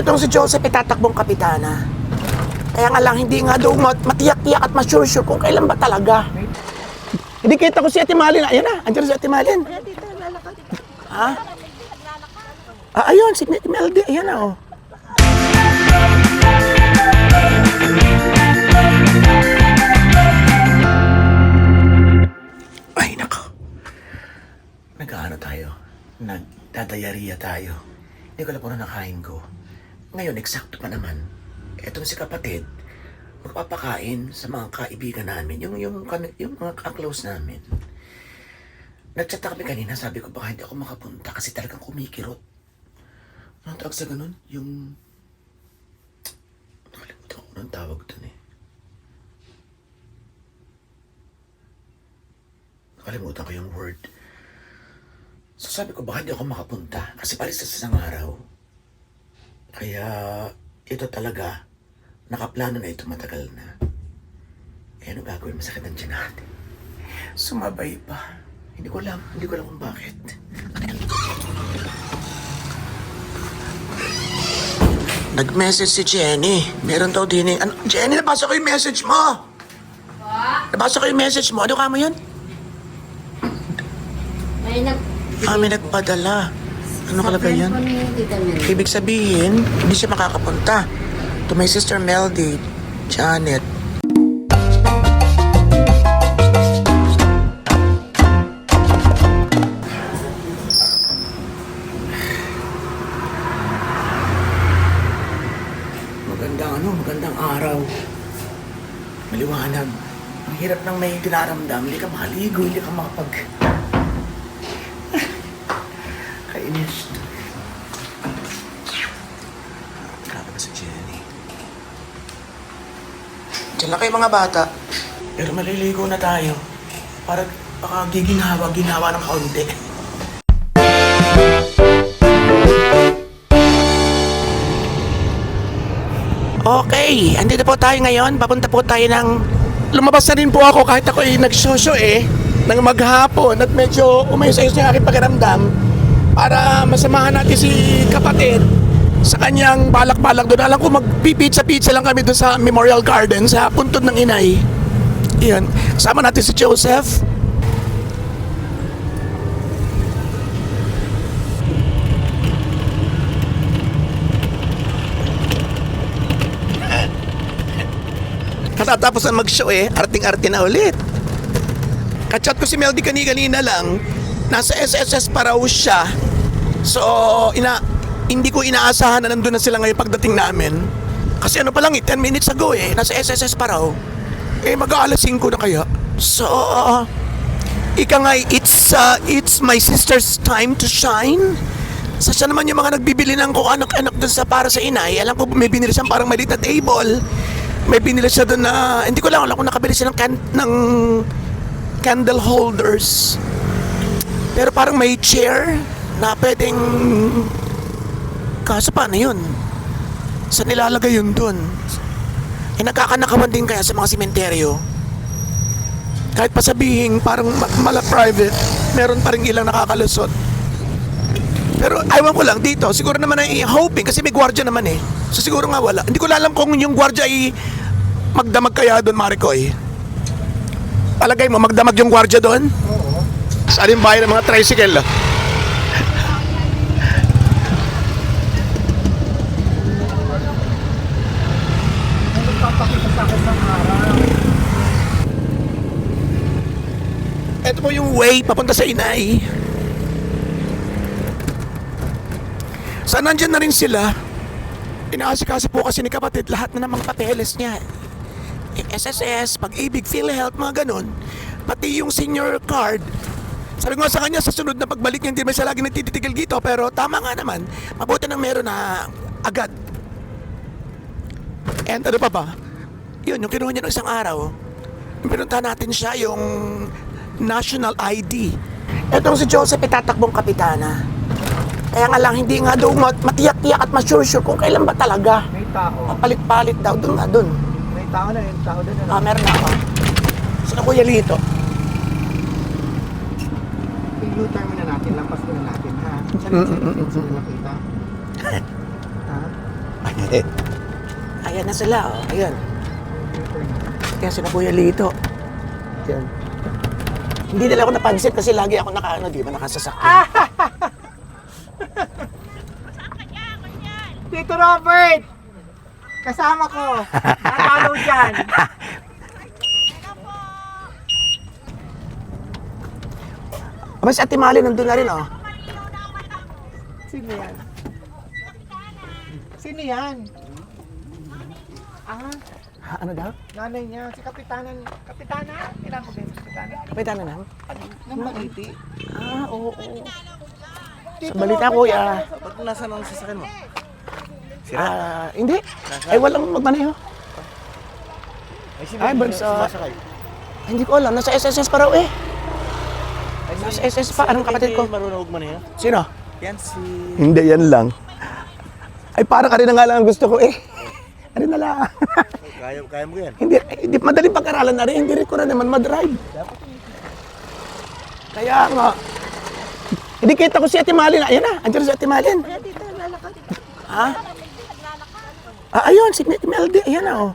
Etong si Joseph itatakbong kapitana. Kaya nga lang, hindi nga daw matiyak-tiyak at masyur-syur kung kailan ba talaga. Hindi kita ko si Ate Malin. Ayan na, andyan si Ate Malin. Ha? Ayun, si Meldy. Ayan na, oh. Ay, nako. Nag-ano tayo? Nagdadayariya tayo. Hindi ko alam kung ano nakain ko. Ngayon, eksakto pa naman. Etong si kapatid, magpapakain sa mga kaibigan namin, yung mga close namin. Nagchat kami kanina, sabi ko baka hindi ako makapunta kasi talagang kumikirot. Anong tawag sa ganun? Nakalimutan ko anong tawag dun eh. Nakalimutan ko yung word. So sabi ko baka hindi ako makapunta kasi palis sa isang araw. Kaya ito talaga, nakaplano na ito matagal na. Eh ano gagawin? Masakit ang tiyan natin. Sumabay pa. Hindi ko alam kung bakit. Nag-message si Jenny. Meron daw din eh. Jenny, nabasa ko yung message mo. What? Nabasa ko yung message mo. Ano ka mo yun? May nagpadala. Ano kalagay yan? Ibig sabihin, hindi siya makakapunta. To my sister Meldy, Janet. Magandang araw. Maliwanag. Ang hirap ng may dinaramdam. Hindi ka makaligo, hindi ka makapag... Kainis. Grabe na si Jenny. Diyan lang kayo mga bata. Pero maliligo na tayo. Para baka ginawa ng kaunti. Okay, andito po tayo ngayon. Papunta po tayo ng... Lumabas na rin po ako kahit ako ay nagsosyo ng maghapon at medyo umayos-ayos yung aking pakiramdam para masamahan natin si kapatid sa kanyang balak-balak doon. Alam ko magpipizza-pizza lang kami doon sa Memorial Garden sa Puntod ng Inay. Iyan. Kasama natin si Joseph. Katatapos ang mag-show arting-arte na ulit. Kachat ko si Meldy kanina lang, nasa SSS pa raw siya. So, hindi ko inaasahan na nandun na sila ngayon pagdating namin. Kasi ano pa lang 10 minutes ago nasa SSS pa raw. Mag-aalas 5 na kaya. So, ika nga, it's my sister's time to shine. Sa siya naman yung mga nagbibili ng kung anak-anak dun sa para sa inay. Alam ko may binili siyang parang maliit na table. May binili siya doon na, hindi ko lang alam kung nakabili siya ng candle holders. Pero parang may chair na pwedeng, kaso paano yun? Saan nilalagay yun doon? Nagkakanakawan din kaya sa mga sementeryo. Kahit pa sabihin parang mala-private, meron pa rin ilang nakakalusot. Pero aywan ko lang dito, siguro naman ay hoping kasi may gwardiya naman So siguro nga wala. Hindi ko alam kung yung gwardiya ay magdamag kaya doon, Maricoy. Palagay mo, magdamag yung gwardiya doon? Oo. Saan yung bayan ng mga tricycle? Nagpapakita sa akin ng araw. Ito po yung way papunta sa Inay. Saan nandyan na rin sila? Inaasikaso po kasi ni kapatid lahat na ng mga papeles niya. SSS, Pag-ibig, PhilHealth, mga ganun. Pati yung senior card. Sabi ko nga sa kanya, sa sunod na pagbalik niya, hindi man siya lagi nagtititigil dito. Pero tama nga naman, mabuti nang meron na agad. And ano pa ba? Yun, yung kinuha niya ng isang araw. Pinuntahan natin siya, yung national ID. Etong si Joseph itatakbong kapitana. Kaya nga lang, hindi nga daw matiyak-tiyak at masyur-syur kung kailan ba talaga. May tao. Papalit-palit daw, doon nga doon. May tao na yun, tao doon. Meron na ako. Sino Kuya Lito? I-U-turn muna natin, lampas muna natin, ha? Saan nakita? Ha? Ayan na sila, oh. Ayan. Kaya sila Kuya Lito. Ayan. Hindi nila ako napansin kasi lagi ako di ba, nakasasakyan. Tito Robert! Kasama ko. Natalo dyan. Aba, si Ate Mali nandun na rin, oh. Sino yan? Sino yan? Ah, Ha, ano daw? nanay niya. Si Kapitanan. Kapitana? Kailan ko ba yung Kapitana? Kapitan na lang? Nang Maliti. Ah, oo. Sa balita, Kuya. Ba't nasa nang sasakyan mo? Hindi. Ay, walang magmaneho. Ay, bansa. Sumasakay. Hindi ko alam. Nasa SSS pa raw, eh. Nasa SS pa. Anong kapatid ko? Marunong maniya? Sino? Yan si... Hindi, yan lang. Ay, parang ka rin na nga lang ang gusto ko, eh. Ano na lang. Kaya mo yan. Hindi madaling pag-aralan na rin. Hindi rin ko na naman madrive. Kaya nga. Hindi kita ko si Ate Malin. Ayan na, andyan si Ate Malin. Ha? Ayun, si Meldy. Ayan na, oh.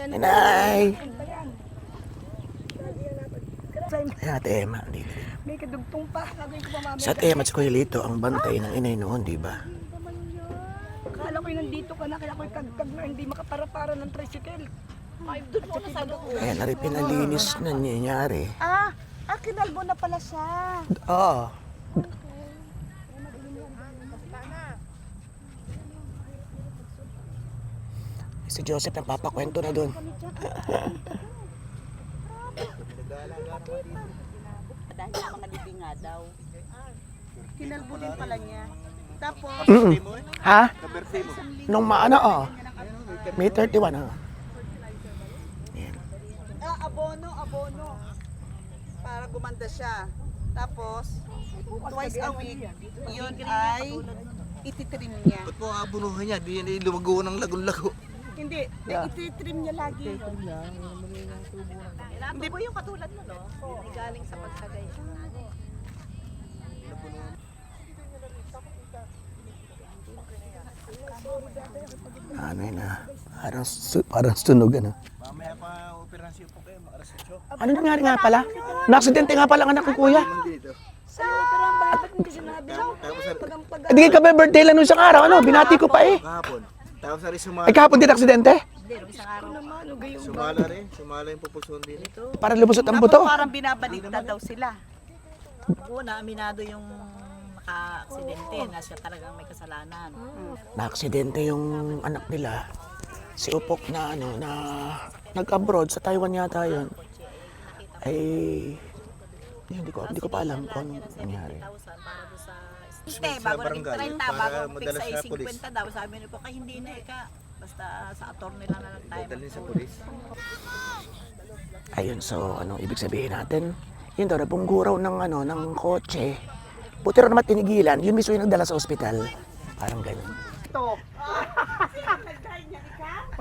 Inay. Ayan, Ate Emma. May kadugtong pa. Gagawin ko pa mamaya. Sa Ate Emma at si Kuya Lito, ang bantay ng inay noon, di ba? Akala ko'y nandito ka na, kaya ako'y kagkag na hindi makapara-para ng tricycle. Ay, doon mo na sa loob. Ayan, na rin pinalinis na nangyayari. Kinalbo na pala siya. Oo. Si Joseph ang papakwento na doon. Dahil sa mga libing nga daw. Kinalbo din pala niya. Tapos, Ha? Nung maana, oh. May 31, ha? abono. Para gumanda siya. Tapos, twice a week, yun ay ititrim niya. Ba't mo abunuhan niya? Di lumago ng lago-lago. Hindi, ititrim niya lagi. Hindi po yung katulad mo, no? Hindi galing sa pagsagay. Ano yun, ha? Parang sunog, ano? Mamaya pa operasyon po kayo, mga alas 8. Ano nangyari nga pala? Na-aksidente nga pala ang anak ko, kuya. Sa operang bakit hindi sinabi? Hindi ka ba birthday lang nung isang araw, ano? Binati ko pa, eh. Kahapon. Tapos na rin Ay, kahapon din aksidente? sumala yung pupulsuhan din. Parang lumusot ang buto. Parang binabaliktad daw sila. Una, aminado yung naka-aksidente na siya talagang may kasalanan. Na-aksidente yung anak nila. Si Upok na, ano, na nag-abroad sa Taiwan yata yun. Ay, hindi ko pa alam kung anong nangyari. Para doon sa Hindi, Sa bago naging barangay, 30, para bago madala fix ay sa pulis. 50 daw. Sabi niyo po, kay hindi na basta sa attorney lang na lang tayo. Dalhin sa pulis. Ayun, so ano ibig sabihin natin? Yun daw, napungguraw ng, ng kotse. Buti rin naman tinigilan, yun mismo yung nagdala sa ospital. Parang ganyan. Ito.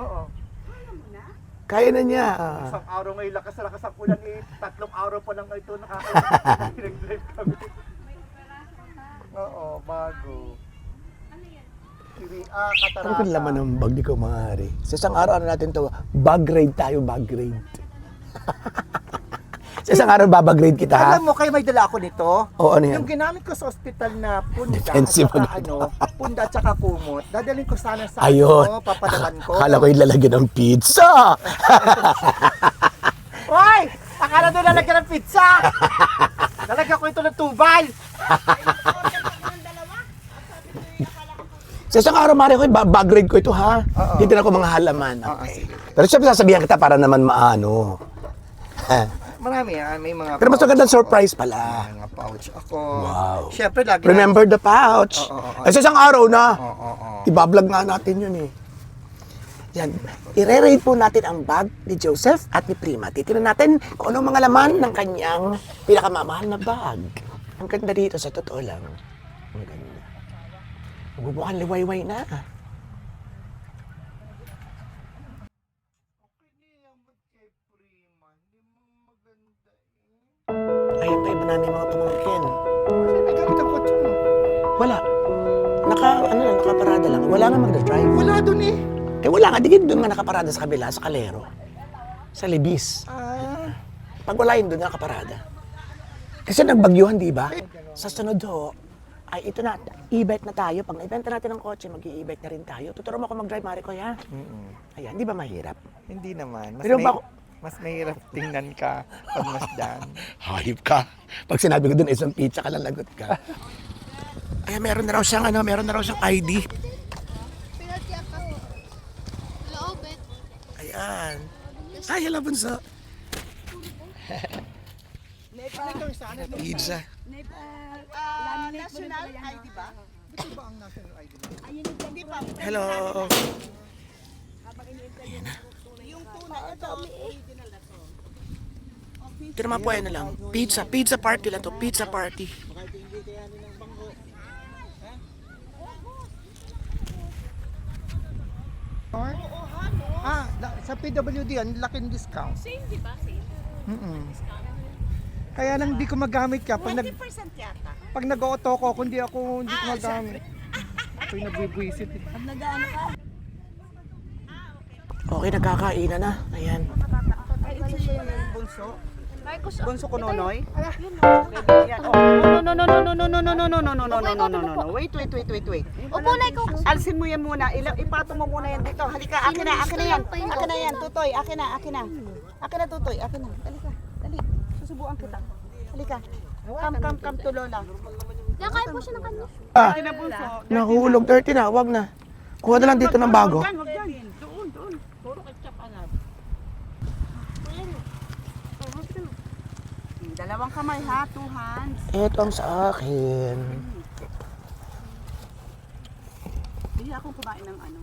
Oo. Kaya na niya. Isang araw ngayon, lakas ang ulan eh. 3 araw pa lang ito nakaka-drive kami. Oo, bago. Katarata. Ano kung laman ng bag di ko maaari? Sa isang araw natin to, bag raid tayo, bag raid. Sa isang araw babagrade kita, ha? Alam mo, kayo may dala ako nito. Oo, ano yan? Yung ginamit ko sa ospital na punda Defensive at saka agad. punda at saka kumot. Dadalhin ko sana sa Ayun. papalaban ko. Akala ko yung lalagyan ng pizza. Hoy! Akala doon lalagyan ng pizza! Lalagyan ko ito ng tubal! Sa isang araw, Mari, ko, bagrade ko ito, ha? Oo. Dito na ko mga halaman. Oo, Okay. sige. Pero siyempre, sasabihan kita para naman maano. Marami yan. May mga Pero mas pouch magandang ako. surprise pala. May mga pouch ako. Wow. Siyempre, lagi Remember the pouch. Oo. Ay, sa isang araw na. Oo. Ibablog nga natin yun, eh. Yan. I-re-raid po natin ang bag ni Joseph at ni Prima. Titignan natin kung anong mga laman ng kanyang pinakamamahal na bag. Ang ganda dito, sa totoo lang. Ang ganda. Magbubukan liwayway na. Ay, pa iba namin mga pamangkin. May gamit ang kotse mo. Wala. Nakaparada lang. Wala nga magdadrive. Wala dun eh. Eh wala nga, digid doon nga nakaparada sa kabila, sa Calero. Sa Libis. Pag wala yun doon, nakaparada. Kasi nagbagyuhan, di ba? Sa sunod ho, ay ito na, e-bike na tayo. Pag na-ibenta natin ng kotse, mag-i-e-bike na rin tayo. Tuturo mo ako mag-drive, Mariko, ya? Ayan, di ba mahirap? Hindi naman. Pero mas mahirap tingnan ka pag masdan. Hayop ka. Pag sinabi ko doon, isang pizza ka lang, lagot ka. Ay, meron na raw siyang ID. Ayan. Ay, hello, bunso. Pizza. National ID ba? Hello. Ito naman po na lang. Pizza party lang to. Pizza party. Sa PWD, ang laking discount. Same, di ba? Same. Kaya lang di ko magamit ka. Pag 20% yata. pag nag-auto ko, kung di ako hindi ko magamit. Ako'y nabibwisit eh. Pag nag-ano ka, Okay, nagkakainan na. Ayan. Bunso. Marcos, Bunso ko nonoy. No. Wait. upo na ikaw. Alsin mo yan muna. Ipato mo muna yan dito. Halika, akin na yan. Akin na yan, Tutoy. Akin na. Akin na, Tutoy. Akin na. Dali. Susubuan kita. Halika. Come to Lola. Nakain po siya ng kanya. Akin na, Bunso. Nahulog. Dirty na. Wag na. Kuha na lang dito ng bago. Wag yan. Doon. Puro ketchup alam. Dalawang kamay ha, 2 hands. Ito ang sa akin. Hindi akong kumain ng ano.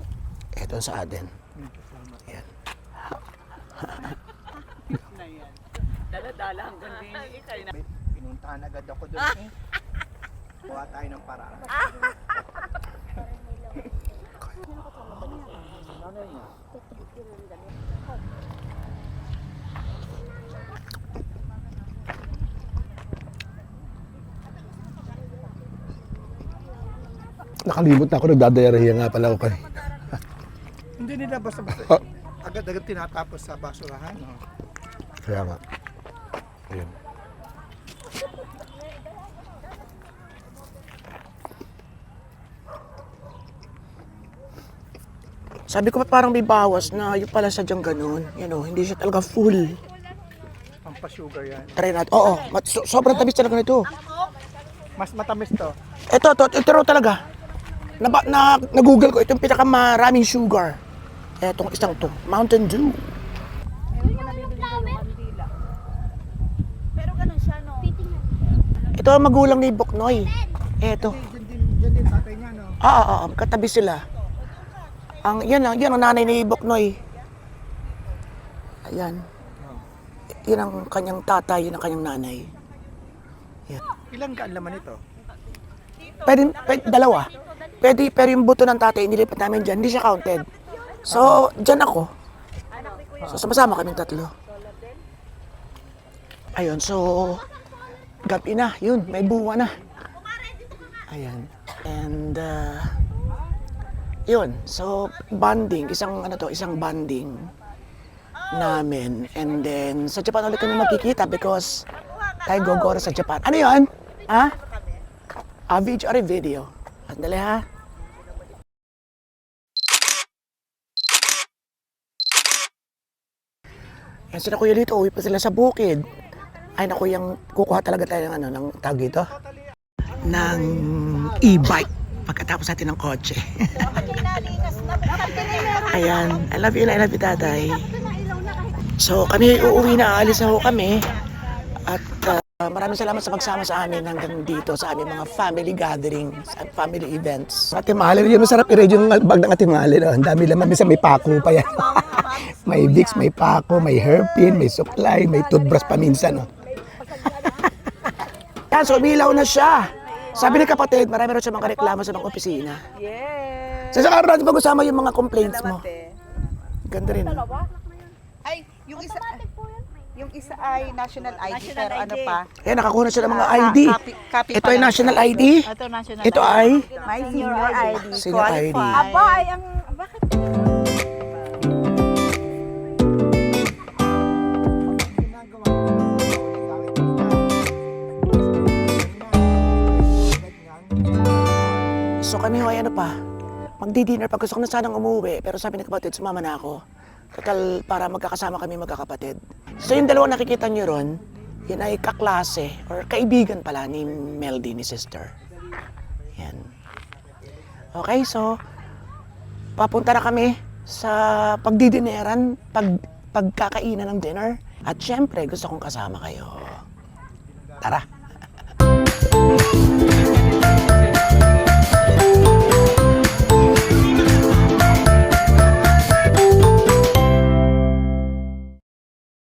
Ito ang sa atin. Ayan. Dala-dala hanggang din ikay na. Pinuntahan agad ako doon eh. Kuha tayo ng paraan. Nakalimot na ako. Nagdadayariya nga pala ako kanina. Hindi nila basta-basta. Agad-agad tinatapos sa basurahan. No? Kaya nga. Ayan. Sabi ko parang may bawas na yung pala sadyang ganun. You know, hindi siya talaga full. Pampasugar yan. Try natin. Oo, sobrang tamis talaga nito. Mas matamis to. Ito raw talaga. Na-google ko, ito yung pinakamaraming sugar. Etong isang to, Mountain Dew. Pero ganun siya, no? Ito ang magulang ni Boknoy. Ito. Diyan din tatay niya, no? Katabi sila. Yan ang nanay ni Boknoy. Ayan. Yan ang kanyang tatay, yan ang kanyang nanay. Yan. Ilang gaan laman ito? Pwede dalawa. Pwede, pero yung buto ng tatay, nilipat namin dyan, hindi siya counted. So, dyan ako. So, sama-sama kaming tatlo. Ayun, so, gabi na, yun, may buwa na. Ayan. And, yun, so, bonding, isang bonding namin. And then, sa Japan ulit kami magkikita because tayo gogoro sa Japan. Ano yun? Ha? Video. Andali ha. Yan sila Kuya Lito, uwi pa sila sa bukid. Ay naku, yung kukuha talaga tayo ng ng tag dito. Ng e-bike. Pagkatapos natin ng kotse. Ayan, I love you tatay. So kami uuwi na, aalis na ho kami. At maraming salamat sa pagsama sa amin hanggang dito sa aming mga family gatherings at family events. Ate Mali, yun masarap i-radio ng bag ng Ate Mali. No? Ang dami naman, minsan may pako pa yan. May Vicks, may pako, may hairpin, may suklay, may toothbrush pa minsan. No? Yan, so umilaw na siya. Sabi ni kapatid, marami rin siya mga reklamo sa mga opisina. Yes. Sa araw natin pag-usama yung mga complaints mo. Ganda rin. No? Ay, yung isa. Yung isa ay national ID, National pero ano ID. pa? Ayan, nakakuha na siya ng mga Ah, ID. copy Ito pa ay lang. national ID. Ito, national Ito ID. ay My senior ID. Senior ID. Qualified. Aba, ay ang... Bakit? So kami hoy ano pa, magdi-dinner pa. Gusto ko na sanang umuwi, pero sabi ng kapatid, sumama na ako. Total, para magkakasama kami magkakapatid. So yung dalawang nakikita nyo ron, yun ay kaklase or kaibigan pala ni Meldy, ni sister. Yan. Okay, so papunta na kami sa pagdidineran, pagkakainan ng dinner. At syempre, gusto kong kasama kayo. Tara!